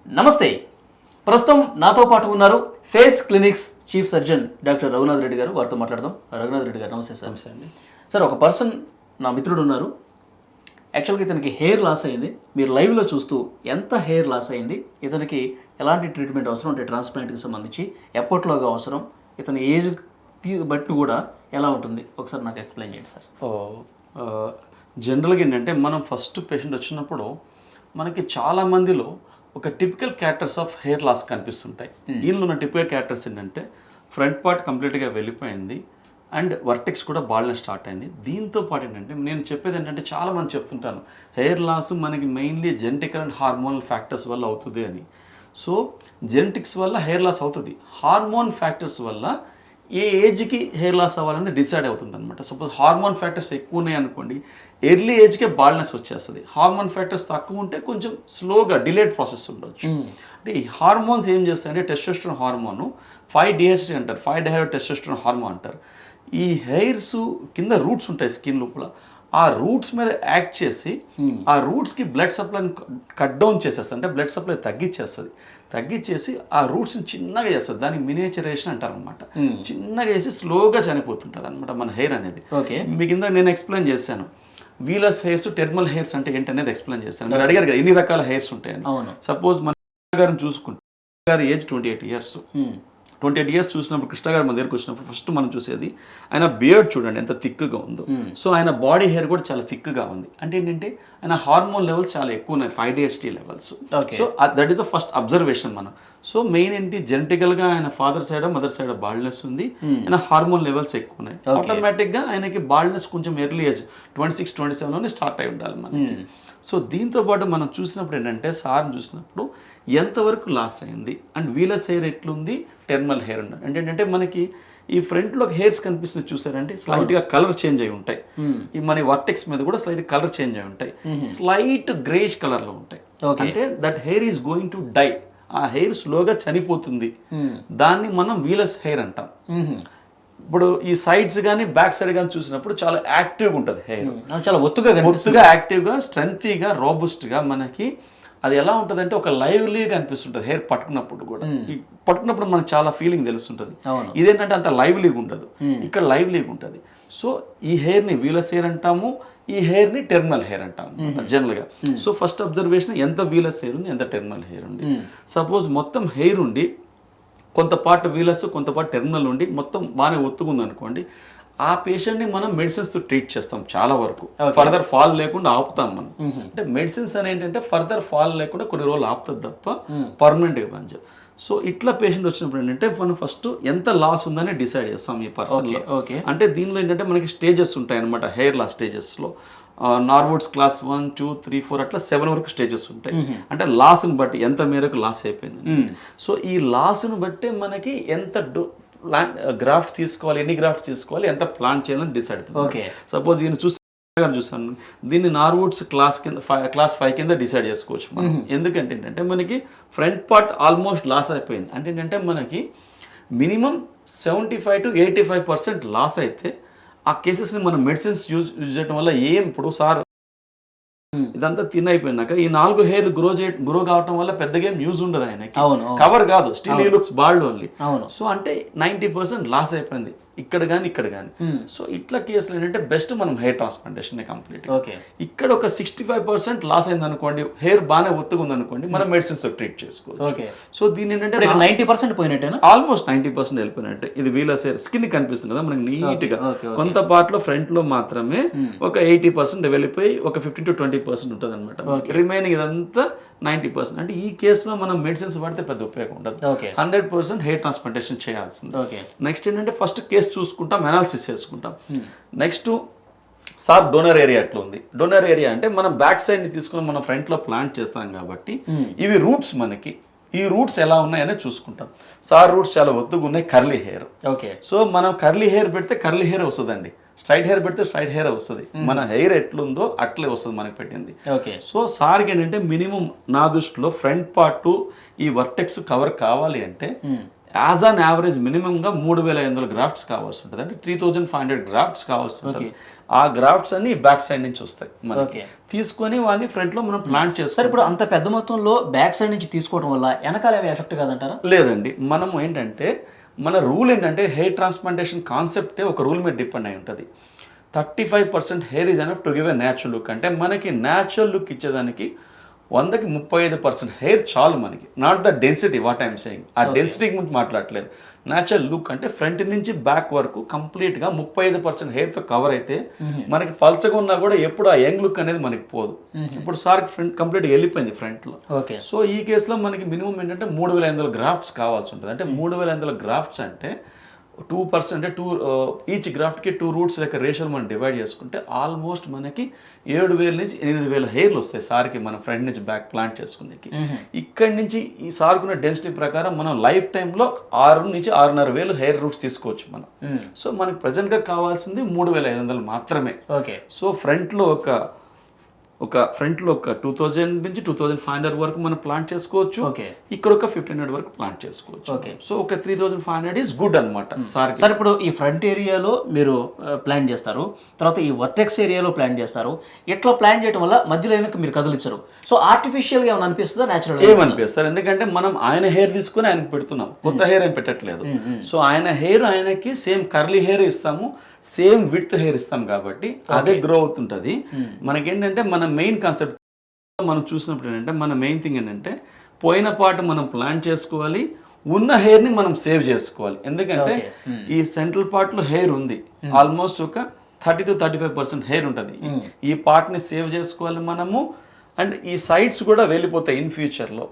నమస్తే. ప్రస్తుతం నాతో పాటు ఉన్నారు face clinics chief surgeon doctor Raghunath Reddy గారు. వారితో మాట్లాడదాం. రఘునాథ్ రెడ్డి గారు నమస్తే సార్. నమస్తే అండి. సార్, ఒక పర్సన్ నా మిత్రుడు ఉన్నారు. యాక్చువల్గా ఇతనికి హెయిర్ లాస్ అయింది. మీరు లైవ్లో చూస్తూ ఎంత హెయిర్ లాస్ అయింది, ఇతనికి ఎలాంటి ట్రీట్మెంట్ అవసరం అంటే ట్రాన్స్ప్లాంట్కి సంబంధించి ఎప్పటిలోగా అవసరం, ఇతని ఏజ్ బట్టి కూడా ఎలా ఉంటుంది, ఒకసారి నాకు ఎక్స్ప్లెయిన్ చేయండి సార్. జనరల్గా ఏంటంటే మనం ఫస్ట్ పేషెంట్ వచ్చినప్పుడు మనకి చాలా మందిలో ఒక typical characters of hair loss కనిపిస్తుంటాయి. వీళ్ళు ఉన్న టిపికల్ క్యారెక్టర్స్ ఏంటంటే ఫ్రంట్ పార్ట్ కంప్లీట్గా వెళ్ళిపోయింది అండ్ వర్టెక్స్ కూడా బాల్నెస్ స్టార్ట్ అయింది. దీంతో పాటు ఏంటంటే నేను చెప్పేది ఏంటంటే చాలా మంది చెప్తుంటాను హెయిర్ లాస్ మనకి mainly genetical and hormonal factors వల్ల అవుతుంది అని. సో జెనెటిక్స్ వల్ల హెయిర్ లాస్ అవుతుంది, హార్మోన్ ఫ్యాక్టర్స్ వల్ల ఏ ఏజ్కి హెయిర్ లాస్ అవ్వాలని డిసైడ్ అవుతుంది అనమాట. సపోజ్ హార్మోన్ ఫ్యాక్టర్స్ ఎక్కువ ఉన్నాయి అనుకోండి, ఎర్లీ ఏజ్కే బాల్నెస్ వచ్చేస్తుంది. హార్మోన్ ఫ్యాక్టర్స్ తక్కువ ఉంటే కొంచెం స్లోగా డిలేడ్ ప్రాసెస్ ఉండొచ్చు. అంటే ఈ హార్మోన్స్ ఏం చేస్తాయంటే టెస్టోస్టెరాన్ హార్మోన్ 5-DHT అంటారు, 5-డైహైడ్రోటెస్టోస్టెరాన్ హార్మోన్ అంటారు. ఈ హెయిర్స్ కింద రూట్స్ ఉంటాయి స్కిన్ లోపల, ఆ రూట్స్ మీద యాక్ట్ చేసి ఆ రూట్స్కి బ్లడ్ సప్లైని కట్ డౌన్ చేసేస్తుంది, అంటే బ్లడ్ సప్లై తగ్గించేసి ఆ రూట్స్ని చిన్నగా చేస్తుంది. దాన్ని మినియేచరేషన్ అంటారు అనమాట. చిన్నగా చేసి స్లోగా చనిపోతుంటుంది అనమాట మన హెయిర్ అనేది. మీ కింద నేను ఎక్స్ప్లెయిన్ చేశాను వీలస్ హెయిర్స్, టెర్మల్ హెయిర్స్ అంటే ఏంటనేది ఎక్స్ప్లెయిన్ చేశాను. మీరు అడిగారు కదా ఎన్ని రకాల హెయిర్స్ ఉంటాయని. సపోజ్ మన గారిని చూసుకుంటే గారి ఏజ్ 28 ఇయర్స్. 28 ఇయర్స్ చూసినప్పుడు కృష్ణ గారు మన దగ్గరికి వచ్చినప్పుడు ఫస్ట్ మనం చూసేది ఆయన బియర్డ్ చూడండి ఎంత థిక్గా ఉందో. సో ఆయన బాడీ హెయిర్ కూడా చాలా థిక్గా ఉంది. అంటే ఏంటంటే ఆయన హార్మోన్ లెవెల్స్ చాలా ఎక్కువ ఉన్నాయి, 5-DHT levels. So that is the first observation మనం. సో మెయిన్ ఏంటి జెనెటికల్గా ఆయన father side mother side baldness ఉంది, ఆయన హార్మోన్ లెవెల్స్ ఎక్కువ ఉన్నాయి. ఆటోమేటిక్గా ఆయనకి బాల్నెస్ కొంచెం ఎర్లీ ఏజ్ 26-27లోనే స్టార్ట్ అయి ఉండాలి మనకి. సో దీంతో పాటు మనం చూసినప్పుడు ఏంటంటే సార్ని చూసినప్పుడు ఎంతవరకు లాస్ అయింది అండ్ వీలస్ హెయిర్ ఎట్లుంది, టెర్మల్ హెయిర్ ఉంది అంటే ఏంటంటే మనకి ఈ ఫ్రంట్లో హెయిర్స్ కనిపిస్తుంది చూసారంటే స్లైట్గా కలర్ చేంజ్ అయి ఉంటాయి. ఈ మన వర్టెక్స్ మీద కూడా స్లైట్ కలర్ చేంజ్ అయి ఉంటాయి, స్లైట్ గ్రేష్ కలర్లో ఉంటాయి. అంటే that hair is going to die, ఆ హెయిర్ స్లోగా చనిపోతుంది. దాన్ని మనం వీలస్ హెయిర్ అంటాం. ఇప్పుడు ఈ సైడ్స్ కానీ బ్యాక్ సైడ్ కానీ చూసినప్పుడు చాలా యాక్టివ్గా ఉంటుంది హెయిర్, చాలా ఒత్తుగా యాక్టివ్గా స్ట్రెంగ్తీగా రోబుస్ట్గా మనకి అది ఎలా ఉంటుంది అంటే ఒక లైవ్లీగా అనిపిస్తుంటుంది హెయిర్ పట్టుకున్నప్పుడు కూడా. ఈ పట్టుకున్నప్పుడు మనకు చాలా ఫీలింగ్ తెలుస్తుంటుంది. ఇదేంటంటే అంత లైవ్లీగా ఉండదు, ఇక్కడ లైవ్లీగా ఉంటుంది. సో ఈ హెయిర్ని వీలస్ హెయిర్ అంటాము, ఈ హెయిర్ని టెర్మినల్ హెయిర్ అంటాము జనరల్గా. సో ఫస్ట్ అబ్జర్వేషన్ ఎంత వీలస్ హెయిర్ ఉంది, ఎంత టెర్మినల్ హెయిర్ ఉంది. సపోజ్ మొత్తం హెయిర్ ఉండి కొంత పార్ట్ వీలస్ కొంత పార్ట్ టెర్మినల్ ఉండి మొత్తం బాగానే ఒత్తుకుంది అనుకోండి, ఆ పేషెంట్ని మనం మెడిసిన్స్తో ట్రీట్ చేస్తాం చాలా వరకు. ఫర్దర్ ఫాల్ లేకుండా ఆపుతాం మనం. అంటే మెడిసిన్స్ అని ఏంటంటే ఫర్దర్ ఫాల్ లేకుండా కొన్ని రోజులు ఆపుతుంది తప్ప పర్మనెంట్గా పనిచేయం. సో ఇట్లా పేషెంట్ వచ్చినప్పుడు ఏంటంటే మనం ఫస్ట్ ఎంత లాస్ ఉందని డిసైడ్ చేస్తాం ఈ పర్సన్లో. అంటే దీనిలో ఏంటంటే మనకి స్టేజెస్ ఉంటాయి అనమాట హెయిర్ లాస్ స్టేజెస్లో. నార్వుడ్స్ క్లాస్ 1, 2, 3, 4 అట్లా 7 వరకు స్టేజెస్ ఉంటాయి. అంటే లాస్ని బట్టి ఎంత మేరకు లాస్ అయిపోయింది. సో ఈ లాస్ను బట్టి మనకి ఎంత గ్రాఫ్ట్ తీసుకోవాలి, ఎన్ని గ్రాఫ్ట్ తీసుకోవాలి, ఎంత ప్లాన్ చేయాలని డిసైడ్ అవుతుంది. సపోజ్ దీన్ని చూసాను, దీన్ని నార్వుడ్స్ క్లాస్ 5 కింద డిసైడ్ చేసుకోవచ్చు మనం. ఎందుకంటే ఏంటంటే మనకి ఫ్రంట్ పార్ట్ ఆల్మోస్ట్ లాస్ అయిపోయింది. అంటే ఏంటంటే మనకి మినిమం 75 to 85% లాస్ అయితే ఆ కేసెస్ని మనం మెడిసిన్స్ యూజ్ చేయడం వల్ల ఇప్పుడు సార్ ఇదంతా థిన్ అయిపోయినాక ఈ 4 హెయిర్ గ్రో కావటం వల్ల పెద్దగా ఏం యూజ్ ఉండదు ఆయనకి, కవర్ కాదు, still he looks bald only. So అంటే 90% లాస్ అయిపోయింది ఇక్కడ కానీ ఇక్కడ కానీ. సో ఇట్లా కేసులు ఏంటంటే బెస్ట్ మనం హెయిర్ ట్రాన్స్ప్లాంటేషన్ కంప్లీట్. ఇక్కడ ఒక 65% లాస్ అయింది అనుకోండి, హెయిర్ బాగానే ఒత్తుగా ఉంది అనుకోండి, మనం మెడిసిన్స్ ట్రీట్ చేసుకోవచ్చు. సో దీని ఏంటంటే 90% పోయినట్టే, ఆల్మోస్ట్ 90% వెళ్ళిపోయినట్టే. ఇది వీలస్ హెయిర్ స్కిన్ కనిపిస్తుంది కదా మనకి నీట్ గా. కొంత పార్ట్ లో ఫ్రంట్ లో మాత్రమే ఒక 80% వెళ్ళిపోయి ఒక 15 to 20% ఉంటుంది అనమాట. రిమైనింగ్ ఇదంతా 90%. అంటే ఈ కేసులో మనం మెడిసిన్స్ వాడితే పెద్ద ఉపయోగం ఉండదు, 100% హెయిర్ ట్రాన్స్ప్లాంటేషన్ చేయాల్సింది. నెక్స్ట్ ఏంటంటే ఫస్ట్ కేసు చూసుకుంటాం, అనాలిసిస్ చేసుకుంటాం. నెక్స్ట్ సార్ డోనర్ ఏరియా ఎట్లా ఉంది. డోనర్ ఏరియా అంటే మనం బ్యాక్ సైడ్ ని తీసుకుని మనం ఫ్రంట్ లో ప్లాంట్ చేస్తాం కాబట్టి ఇవి రూట్స్ మనకి ఈ రూట్స్ ఎలా ఉన్నాయనే చూసుకుంటాం. సార్ రూట్స్ చాలా ఒత్తుగా ఉన్నాయి, కర్లీ హెయిర్. సో మనం కర్లీ హెయిర్ పెడితే కర్లీ హెయిర్ వస్తుందండి, స్ట్రైట్ హెయిర్ పెడితే స్ట్రైట్ హెయిర్ వస్తుంది. మన హెయిర్ ఎట్లుందో అట్లే వస్తుంది మనకి పెట్టింది. సో సార్కి ఏంటంటే మినిమం నా దృష్టిలో ఫ్రంట్ పార్ట్ ఈ వర్టెక్స్ కవర్ కావాలి అంటే యాజ్ ఆన్ యావరేజ్ మినిమంగా 3,500 గ్రాఫ్ట్స్ కావాల్సి ఉంటుంది, అంటే 3,500 గ్రాఫ్ట్స్ కావాల్సి ఉంటుంది. ఆ గ్రాఫ్ట్స్ అన్ని బ్యాక్ సైడ్ నుంచి వస్తాయి మనకి, తీసుకొని వాడిని ఫ్రంట్ లో మనం ప్లాంట్ చేస్తాం. సార్ ఇప్పుడు అంత పెద్ద మొత్తంలో బ్యాక్ సైడ్ నుంచి తీసుకోవడం వల్ల వెనకాల ఏమి ఎఫెక్ట్ కాదంటారా? లేదండి, మనం ఏంటంటే మన రూల్ ఏంటంటే హెయిర్ ట్రాన్స్ప్లాంటేషన్ కాన్సెప్టే ఒక రూల్ మీద డిపెండ్ అయి ఉంటుంది. 35% hair is enough to give a natural look. అంటే మనకి న్యాచురల్ లుక్ ఇచ్చేదానికి 100కి 35% హెయిర్ చాలు మనకి. Not the density, what I'm saying, ఆ డెన్సిటీ గురించి మాట్లాడలేదు. న్యాచురల్ లుక్ అంటే ఫ్రంట్ నుంచి బ్యాక్ వరకు కంప్లీట్గా 35% హెయిర్తో కవర్ అయితే మనకి పల్చగా ఉన్నా కూడా ఎప్పుడు ఆ యంగ్ లుక్ అనేది మనకి పోదు. ఇప్పుడు సార్కి ఫ్రంట్ కంప్లీట్గా వెళ్ళిపోయింది ఫ్రంట్లో. ఓకే. సో ఈ కేసులో మనకి మినిమం ఏంటంటే 3,500 గ్రాఫ్ట్స్ కావాల్సి ఉంటుంది. అంటే 3,500 గ్రాఫ్ట్స్ అంటే 2% అంటే ఈచ్ గ్రాఫ్ట్కి 2 రూట్స్ లెక్క రేషియోలు మనం డివైడ్ చేసుకుంటే ఆల్మోస్ట్ మనకి 7,000 నుంచి 8,000 హెయిర్లు వస్తాయి సార్కి మనం ఫ్రంట్ నుంచి బ్యాక్ ప్లాంట్ చేసుకునేకి. ఇక్కడి నుంచి ఈ సార్కున్న డెన్సిటీ ప్రకారం మనం లైఫ్ టైంలో 6 నుంచి 6,500 హెయిర్ రూట్స్ తీసుకోవచ్చు మనం. సో మనకి ప్రజెంట్గా కావాల్సింది 3,500 మాత్రమే. ఓకే. సో ఫ్రంట్లో ఒక 2,000 నుంచి 2,500 వరకు మనం ప్లాంట్ చేసుకోవచ్చు. ఇక్కడ ఒక 1,500 వరకు ప్లాంట్ చేసుకోవచ్చు. సో ఒక 3,500 ఈజ్ గుడ్ అనమాట. సార్ ఇప్పుడు ఈ ఫ్రంట్ ఏరియాలో మీరు ప్లాన్ చేస్తారు, తర్వాత ఈ వర్టెక్స్ ఏరియాలో ప్లాన్ చేస్తారు. ఇట్లా ప్లాన్ చేయడం వల్ల మధ్యలో ఏమి మీరు కదిలించరు. సో ఆర్టిఫిషియల్ గా ఏమైనా అనిపిస్తుందా, న్యాచురల్ ఏమనిపిస్తారు? ఎందుకంటే మనం ఆయన హెయిర్ తీసుకుని ఆయనకు పెడుతున్నాం, కొత్త హెయిర్ ఏం పెట్టట్లేదు. సో ఆయన హెయిర్ ఆయనకి సేమ్ కర్లీ హెయిర్ ఇస్తాము, సేమ్ విడ్త్ హెయిర్ ఇస్తాం కాబట్టి అదే గ్రో అవుతుంటది. మనకేంటంటే మన మెయిన్ కాన్సెప్ట్ మనం చూసినప్పుడు ఏంటంటే మన మెయిన్ థింగ్ ఏంటంటే పోయిన పార్ట్ మనం ప్లాన్ చేసుకోవాలి, ఉన్న హెయిర్ ని మనం సేవ్ చేసుకోవాలి. ఎందుకంటే ఈ సెంట్రల్ పార్ట్ లో హెయిర్ ఉంది, ఆల్మోస్ట్ ఒక 30 to 35% హెయిర్ ఉంటుంది. ఈ పార్ట్ ని సేవ్ చేసుకోవాలి మనము. అండ్ ఈ సైడ్స్ కూడా వెళ్ళిపోతాయి ఇన్ ఫ్యూచర్ లో,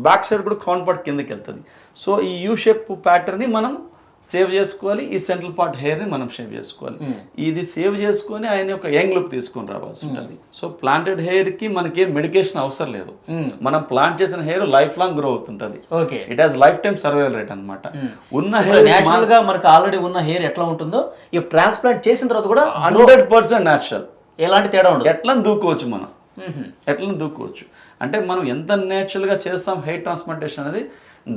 బ్యాక్ సైడ్ కూడా క్రౌన్ పార్ట్ కిందకి వెళ్తుంది. సో ఈ యూ షేప్ ప్యాటర్న్ ని మనం సేవ్ చేసుకోవాలి, ఈ సెంట్రల్ పార్ట్ హెయిర్ ని మనం సేవ్ చేసుకోవాలి. ఇది సేవ్ చేసుకొని ఆయన ఒక యంగ్ లుక్ తీసుకొని రావాల్సి ఉంటుంది. సో ప్లాంటెడ్ హెయిర్ కి మనకి ఏం మెడికేషన్ అవసరం లేదు, మనం ప్లాంట్ చేసిన హెయిర్ లైఫ్ లాంగ్ గ్రో అవుతుంటది. It has life time survival rate అనమాట. ఉన్న హెయిర్ నేచురల్ గా మనకి ఆల్రెడీ ఉన్న హెయిర్ ఎట్లా ఉంటుందో ఈ ట్రాన్స్ప్లాంట్ చేసిన తర్వాత కూడా 100% న్యాచురల్, ఎలాంటి తేడా ఉండదు. ఎట్లా దూకోవచ్చు మనం, ఎట్లా దూకోవచ్చు. అంటే మనం ఎంత నేచురల్ గా చేస్తాం హెయిర్ ట్రాన్స్ప్లాంటేషన్ అనేది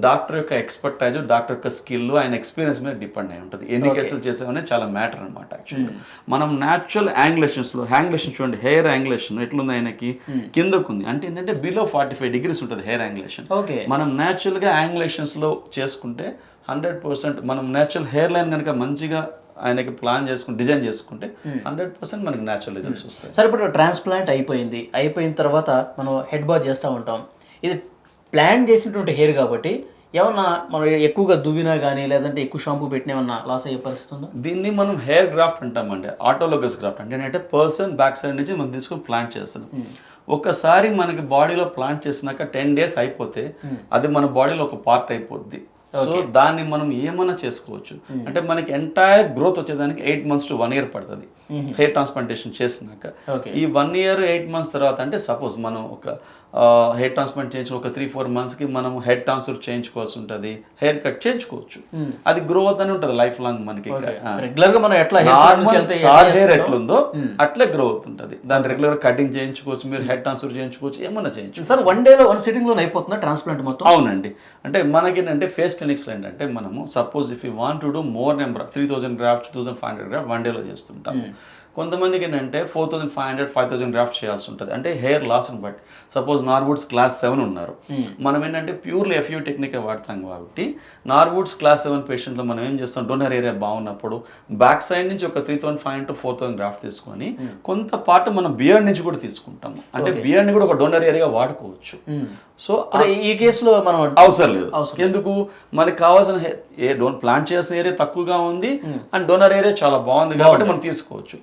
డాక్టర్ యొక్క ఎక్స్పర్టైజ్, డాక్టర్ యొక్క స్కిల్, ఆయన ఎక్స్పీరియన్స్ మీద డిపెండ్ అయి ఉంటుంది. ఎన్ని కేసులు చేసామనే చాలా మ్యాటర్ అనమాట. యాక్చువల్గా మనం న్యాచురల్ యాంగ్లేషన్స్లో హ్యాంగ్లేషన్ చూడండి, హెయిర్ యాంగ్లేషన్ ఎట్లుంది ఆయనకి కిందకు ఉంది, అంటే ఏంటంటే బిలో 45 degrees ఉంటుంది హెయిర్ యాంగ్లేషన్. మనం న్యాచురల్గా యాంగ్లేషన్స్లో చేసుకుంటే 100% మనం న్యాచురల్ హెయిర్ లైన్ కనుక మంచిగా ఆయనకి ప్లాన్ చేసుకుని డిజైన్ చేసుకుంటే 100% మనకి న్యాచురల్ రిజల్ట్స్ వస్తాయి. సరే ఇప్పుడు ట్రాన్స్ప్లాంట్ అయిపోయిన తర్వాత మనం హెడ్ బాత్ చేస్తూ ఉంటాం. ఇది ప్లాన్ చేసినటువంటి హెయిర్ కాబట్టి ఏమన్నా మనం ఎక్కువగా దువ్వినా కానీ లేదంటే ఎక్కువ షాంపూ పెట్టినా ఏమన్నా లాస్ అయ్యే పరిస్థితి ఉందా? దీన్ని మనం హెయిర్ గ్రాఫ్ట్ అంటామండి, ఆటోలోగస్ గ్రాఫ్ట్. అంటే ఏంటంటే పర్సన్ బ్యాక్ సైడ్ నుంచి మనం తీసుకొని ప్లాంట్ చేస్తున్నాం. ఒకసారి మనకి బాడీలో ప్లాంట్ చేసినాక 10 days అయిపోతే అది మన బాడీలో ఒక పార్ట్ అయిపోద్ది. సో దాన్ని మనం ఏమన్నా చేసుకోవచ్చు. అంటే మనకి ఎంటైర్ గ్రోత్ వచ్చేదానికి 8 months to 1 year పడుతుంది హెయిర్ ట్రాన్స్ప్లాంటేషన్ చేసినాక. ఈ 1 year 8 months తర్వాత అంటే సపోజ్ మనం ఒక హెయిర్ ట్రాన్స్ప్లాంట్ చేయించిన ఒక 3-4 monthsకి మనం హెడ్ ట్రాన్స్ఫర్ చేయించుకోవాల్సి ఉంటుంది, హెయిర్ కట్ చేయించుకోవచ్చు. అది గ్రోత్ అని ఉంటుంది లైఫ్ లాంగ్ మనకి. రెగ్యులర్ గా మనం ఎట్లా హెయిర్ ఎట్లుందో అట్లే గ్రో అవుతుంటది. దాన్ని రెగ్యులర్ కటింగ్ చేయించుకోవచ్చు, మీరు హెడ్ ట్రాన్స్ఫర్ చేయించుకోవచ్చు, ఏమన్నా చేయించుకోవచ్చు. సార్ 1 day లో 1 sitting లో అయిపోతుందా ట్రాన్స్ప్లాంట్ మొత్తం? అవునండి. అంటే మనకి ఏంటంటే ఫేస్ క్లినిక్స్ లో ఏంటంటే మనము suppose if you want to do more number 3,000 grafts 2,500 grafts 1 day లో చేస్తుంటాము. కొంతమందికి ఏంటంటే 4,500 5,000 grafts చేయాల్సి ఉంటుంది, అంటే హెయిర్ లాస్ని బట్టి. సపోజ్ నార్వుడ్స్ క్లాస్ 7 ఉన్నారు, మనం ఏంటంటే ప్యూర్లీ ఎఫ్యూ టెక్నిక్ వాడతాం కాబట్టి నార్వుడ్స్ క్లాస్ 7 పేషెంట్లో మనం ఏం చేస్తాం, డోనర్ ఏరియా బాగున్నప్పుడు బ్యాక్ సైడ్ నుంచి ఒక 3,500 to 4,000 grafts తీసుకొని కొంత పార్ట్ మనం బియర్డ్ నుంచి కూడా తీసుకుంటాము. అంటే బియర్డ్ని కూడా ఒక డోనర్ ఏరియా వాడుకోవచ్చు. సో ఈ కేసులో మనం అవసరం లేదు. ఎందుకు, మనకి కావాల్సిన ప్లాంట్ చేసిన ఏరియా తక్కువగా ఉంది అండ్ డోనర్ ఏరియా చాలా బాగుంది కాబట్టి మనం తీసుకోవచ్చు.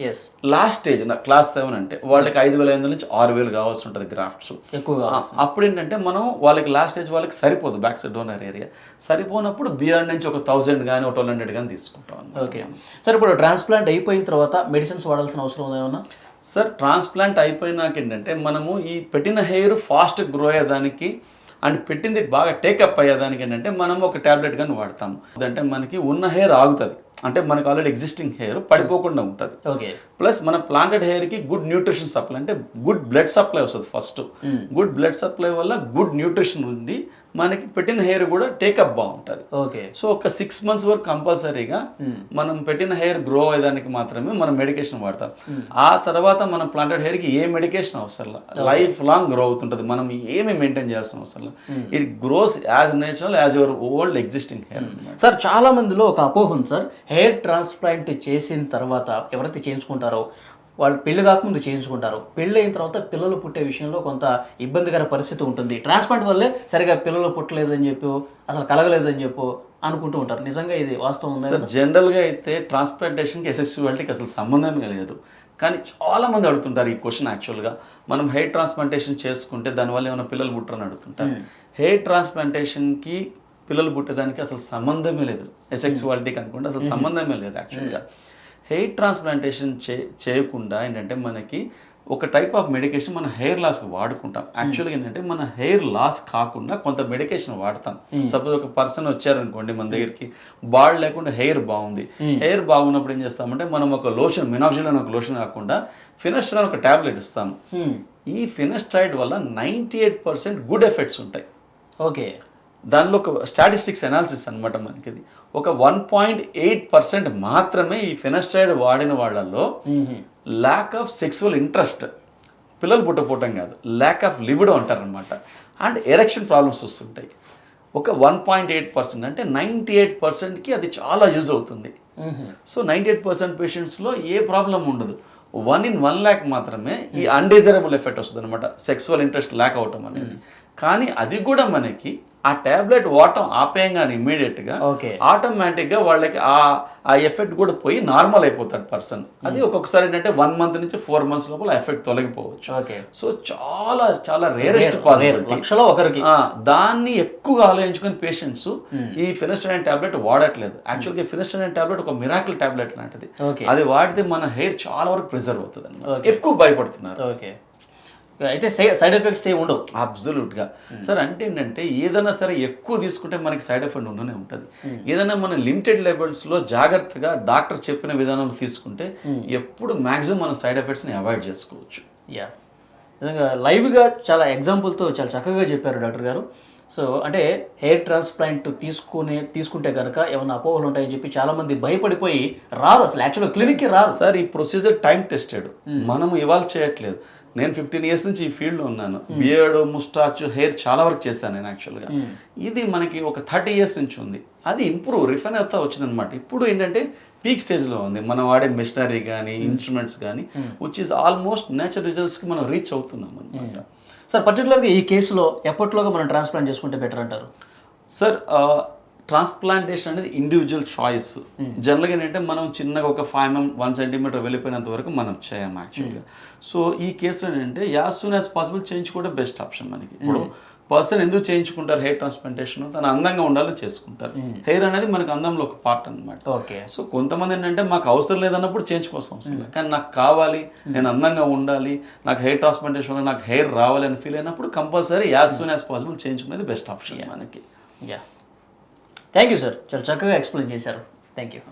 లాస్ట్ స్టేజ్ క్లాస్ 7 అంటే వాళ్ళకి 5,500 నుంచి 6,000 కావాల్సి ఉంటుంది గ్రాఫ్ట్స్ ఎక్కువగా. అప్పుడు ఏంటంటే మనం వాళ్ళకి లాస్ట్ స్టేజ్ వాళ్ళకి సరిపోదు బ్యాక్ సైడ్ డోనర్ ఏరియా, సరిపోనప్పుడు బియర్డ్ నుంచి ఒక 1,000 కానీ ఒక 1,200 కానీ తీసుకుంటాం. ఓకే సార్, ఇప్పుడు ట్రాన్స్ప్లాంట్ అయిపోయిన తర్వాత మెడిసిన్స్ వాడాల్సిన అవసరం ఉందా ఏమన్నా? సార్ ట్రాన్స్ప్లాంట్ అయిపోయినాక ఏంటంటే మనము ఈ పెట్టిన హెయిర్ ఫాస్ట్ గ్రో అయ్యేదానికి అండ్ పెట్టింది బాగా టేకప్ అయ్యేదానికి ఏంటంటే మనం ఒక ట్యాబ్లెట్ కానీ వాడతాము. అంటే మనకి ఉన్న హెయిర్ ఆగుతుంది, అంటే మనకు ఆల్రెడీ ఎగ్జిస్టింగ్ హెయిర్ పడిపోకుండా ఉంటుంది. ఓకే. ప్లస్ మన ప్లాంటెడ్ హెయిర్కి గుడ్ న్యూట్రిషన్ సప్లై, అంటే గుడ్ బ్లడ్ సప్లై వస్తుంది ఫస్ట్. గుడ్ బ్లడ్ సప్లై వల్ల గుడ్ న్యూట్రిషన్ ఉండి మనకి పెట్టిన హెయిర్ కూడా టేకప్ బాగుంటుంది. ఓకే. సో ఒక 6 months వరకు కంపల్సరీగా మనం పెట్టిన హెయిర్ గ్రో అయ్యేదానికి మాత్రమే మనం మెడికేషన్ వాడతాం. ఆ తర్వాత మన ప్లాంటెడ్ హెయిర్కి ఏ మెడికేషన్ అవసరం, లైఫ్ లాంగ్ గ్రో అవుతుంటుంది. మనం ఏమి మెయింటైన్ చేస్తాం అవసరం. It grows as natural as your old existing hair. Sir చాలా మందిలో ఒక అపోహ ఉంది సార్, హెయిర్ ట్రాన్స్ప్లాంట్ చేసిన తర్వాత ఎవరైతే చేయించుకుంటారో వాళ్ళు పెళ్లి కాకముందు చేయించుకుంటారు, పెళ్ళి అయిన తర్వాత పిల్లలు పుట్టే విషయంలో కొంత ఇబ్బందికర పరిస్థితి ఉంటుంది. ట్రాన్స్ప్లాంట్ వల్లే సరిగా పిల్లలు పుట్టలేదని చెప్పి అసలు కలగలేదని చెప్పు అనుకుంటూ ఉంటారు. నిజంగా ఇది వాస్తవం ఉందా? సార్ జనరల్గా అయితే ట్రాన్స్ప్లాంటేషన్కి ఎసెక్సువాలిటీకి అసలు సంబంధమే లేదు. కానీ చాలా మంది అడుగుతుంటారు ఈ క్వశ్చన్. యాక్చువల్గా మనం హెయిర్ ట్రాన్స్ప్లాంటేషన్ చేసుకుంటే దానివల్ల ఏమైనా పిల్లలు పుట్టరని అడుగుతుంటారు. హెయిర్ ట్రాన్స్ప్లాంటేషన్కి పిల్లలు పుట్టేదానికి అసలు సంబంధమే లేదు. ఎసెక్సువాలిటీకి అనుకుంటే అసలు సంబంధమే లేదు. యాక్చువల్గా హెయిర్ ట్రాన్స్ప్లాంటేషన్ చేయకుండా ఏంటంటే మనకి ఒక టైప్ ఆఫ్ మెడికేషన్ మన హెయిర్ లాస్కి వాడుకుంటాం. యాక్చువల్గా ఏంటంటే మన హెయిర్ లాస్ కాకుండా కొంత మెడికేషన్ వాడతాం. సపోజ్ ఒక పర్సన్ వచ్చారనుకోండి మన దగ్గరికి, బాల్డ్ లేకుండా హెయిర్ బాగుంది, హెయిర్ బాగున్నప్పుడు ఏం చేస్తామంటే మనం ఒక లోషన్, మినాక్సిల్ అని ఒక లోషన్ కాకుండా ఫినస్ట్రైడ్ అని ఒక ట్యాబ్లెట్ ఇస్తాము. ఈ ఫినస్ట్రైడ్ వల్ల 98% గుడ్ ఎఫెక్ట్స్ ఉంటాయి. ఓకే. దానిలో ఒక స్టాటిస్టిక్స్ అనాలిసిస్ అనమాట మనకి. ఇది ఒక 1.8% మాత్రమే ఈ ఫినస్ట్రైడ్ వాడిన వాళ్ళలో ల్యాక్ ఆఫ్ సెక్సువల్ ఇంట్రెస్ట్, పిల్లలు పుట్టపోవటం కాదు, ల్యాక్ ఆఫ్ లిబిడో అంటారనమాట, అండ్ ఎరెక్షన్ ప్రాబ్లమ్స్ వస్తుంటాయి. ఒక 1.8% అంటే 98%కి అది చాలా యూజ్ అవుతుంది. సో 98% పేషెంట్స్లో ఏ ప్రాబ్లం ఉండదు. 1 in 1 lakh మాత్రమే ఈ అన్డిజైరబుల్ ఎఫెక్ట్ వస్తుంది అనమాట, సెక్సువల్ ఇంట్రెస్ట్ ల్యాక్ అవటం అనేది. కానీ అది కూడా మనకి ఆ ట్యాబ్లెట్ వాడటం ఆపేయంగానే ఇమ్మీడియట్గా ఆటోమేటిక్గా వాళ్ళకి ఆ ఎఫెక్ట్ కూడా పోయి నార్మల్ అయిపోతాడు పర్సన్. అది ఒక్కొక్కసారి ఏంటంటే 1 month నుంచి 4 months లోపల ఎఫెక్ట్ తొలగిపోవచ్చు. సో చాలా చాలా రేరెస్ట్ పాసిబిలిటీ. దాన్ని ఎక్కువగా ఆలోచించుకుని పేషెంట్స్ ఈ ఫినస్ట్రైడ్ టాబ్లెట్ వాడట్లేదు. యాక్చువల్గా ఫినస్ట్రైడ్ టాబ్లెట్ ఒక మిరాకిల్ టాబ్లెట్ లాంటిది. అది వాడితే మన హెయిర్ చాలా వరకు ప్రిజర్వ్ అవుతుంది అన్నమాట. ఎక్కువ భయపడుతున్నారు. అయితే సైడ్ ఎఫెక్ట్స్ ఏమి ఉండవు. అబ్సల్యూట్గా సార్. అంటే ఏంటంటే ఏదైనా సరే ఎక్కువ తీసుకుంటే మనకి సైడ్ ఎఫెక్ట్ ఉండనే ఉంటుంది. ఏదైనా మన లిమిటెడ్ లెవెల్స్లో జాగ్రత్తగా డాక్టర్ చెప్పిన విధానం తీసుకుంటే ఎప్పుడు మ్యాక్సిమం మన సైడ్ ఎఫెక్ట్స్ని అవాయిడ్ చేసుకోవచ్చు. నిజంగా లైవ్గా చాలా ఎగ్జాంపుల్తో చాలా చక్కగా చెప్పారు డాక్టర్ గారు. సో అంటే హెయిర్ ట్రాన్స్ప్లాంట్ తీసుకుంటే కనుక ఏమైనా అపోహలు ఉంటాయని చెప్పి చాలా మంది భయపడిపోయి రారు, అసలు యాక్చువల్గా క్లినిక్కి రారు. సార్ ఈ ప్రొసీజర్ టైం టెస్టెడ్, మనం ఇవాళ చేయట్లేదు. నేను 15 years నుంచి ఈ ఫీల్డ్లో ఉన్నాను. బియర్డ్, ముస్టాచ్, హెయిర్ చాలా వరకు చేశాను నేను. యాక్చువల్గా ఇది మనకి ఒక 30 years నుంచి ఉంది. అది ఇంప్రూవ్ రిఫైన్ అవుతా వచ్చిందనమాట. ఇప్పుడు ఏంటంటే పీక్ స్టేజ్లో ఉంది. మనం వాడే మెషినరీ కానీ ఇన్స్ట్రుమెంట్స్ కానీ విచ్ ఈస్ ఆల్మోస్ట్ నేచురల్ రిజల్ట్స్కి మనం రీచ్ అవుతున్నాం అనమాట. సార్ పర్టికులర్గా ఈ కేసులో ఎప్పటిలోగా మనం ట్రాన్స్ప్లాంట్ చేసుకుంటే బెటర్ అంటారు? సార్ ట్రాన్స్ప్లాంటేషన్ అనేది ఇండివిజువల్ చాయిస్. జనరల్గా ఏంటంటే మనం చిన్నగా ఒక 5 mm 1 centimeter వెళ్ళిపోయినంత వరకు మనం చేయం యాక్చువల్గా. సో ఈ కేసులో ఏంటంటే యాజ్ సూన్ యాజ్ పాసిబుల్ చేయించుకోవడం బెస్ట్ ఆప్షన్ మనకి. ఇప్పుడు పర్సన్ ఎందుకు చేయించుకుంటారు హెయిర్ ట్రాన్స్ప్లాంటేషన్? తను అందంగా ఉండాలని చేసుకుంటారు. హెయిర్ అనేది మనకు అందంలో ఒక పార్ట్ అనమాట. సో కొంతమంది ఏంటంటే మాకు అవసరం లేదన్నప్పుడు చేయించుకోవాల్సిన అవసరం లేదు. కానీ నాకు కావాలి, నేను అందంగా ఉండాలి, నాకు హెయిర్ ట్రాన్స్ప్లాంటేషన్ వల్ల నాకు హెయిర్ రావాలి అని ఫీల్ అయినప్పుడు compulsory as soon as possible చేయించుకునేది బెస్ట్ ఆప్షన్ మనకి. థ్యాంక్ యూ సార్, చాలా చక్కగా ఎక్స్ప్లెయిన్ చేశారు. Thank you.